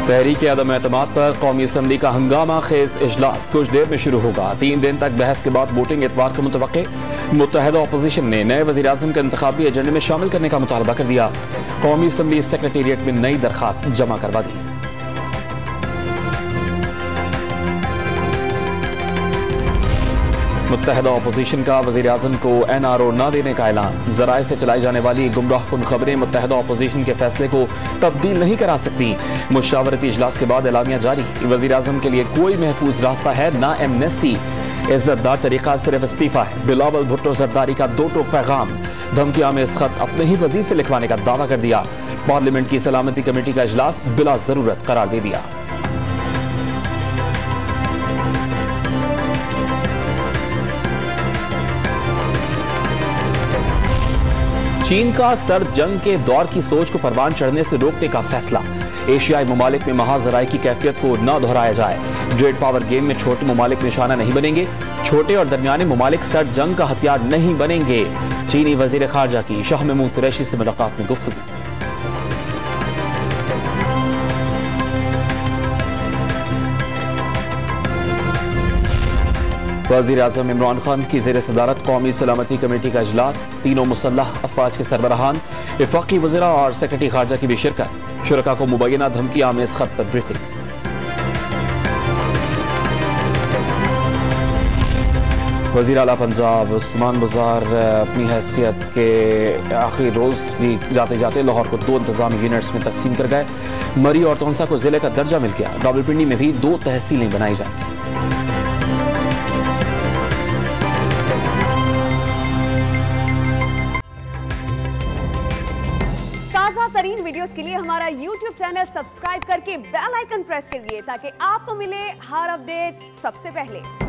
तहरीक अदम एतमाद पर कौमी असम्बली का हंगामा खेज इजलास कुछ देर में शुरू होगा। 3 दिन तक बहस के बाद वोटिंग इतवार को मुतवक्के। मुत्तहदा अपोजिशन ने नए वज़ीर आज़म के इंतखाबी एजेंडे में शामिल करने का मुतालबा कर दिया। कौमी असम्बली सेक्रेटेरिएट में नई दरखास्त जमा करवा दी। मुत्तहदा अपोजिशन का वज़ीर आज़म को NRO न देने का ऐलान। ज़राए से चलाई जाने वाली गुमराहकुन खबरें मुत्तहदा अपोजिशन के फैसले को तब्दील नहीं करा सकती। मुशावरती इजलास के बाद एलामिया जारी। वज़ीर आज़म के लिए कोई महफूज रास्ता है ना एमनेस्टी। इज्जतदार तरीका सिर्फ इस्तीफा है। बिलावल भुट्टो जरदारी का 2 टोक पैगाम। धमकियां में इस खत अपने ही वजीर से लिखवाने का दावा कर दिया। पार्लियामेंट की सलामती कमेटी का इजलास बिला जरूरत करार दे दिया। चीन का सर्द जंग के दौर की सोच को परवान चढ़ने से रोकने का फैसला। एशियाई ममालिक में महाजराई की कैफियत को न दोहराया जाए। ग्रेट पावर गेम में छोटे ममालिक निशाना नहीं बनेंगे। छोटे और दरमियाने ममालिक सर्द जंग का हथियार नहीं बनेंगे। चीनी वजीर खारजा की शाह महमूद कुरैशी से मुलाकात में गुफ्तगू। वज़ीर आज़म इमरान खान की ज़ेर सदारत कौमी सलामती कमेटी का इजलास। तीनों मुसल्लह अफवाज के सरबराहान, वफाकी वज़ीरा और सेक्रेटरी खारजा की भी शिरकत। शुरका को मुबैना धमकियां में इस खत पर ब्रीफिंग। वज़ीर आला पंजाब उस्मान बुज़ार अपनी हैसियत के आखिरी रोज भी जाते जाते लाहौर को 2 इंतजामी यूनिट्स में तकसीम कर गए। मरी और तौंसा को जिले का दर्जा मिल गया। रावलपिंडी में भी 2 तहसीलें बनाई जाएंगी। ताज़ा तरीन वीडियोस के लिए हमारा YouTube चैनल सब्सक्राइब करके बेल आइकन प्रेस करिए ताकि आपको मिले हर अपडेट सबसे पहले।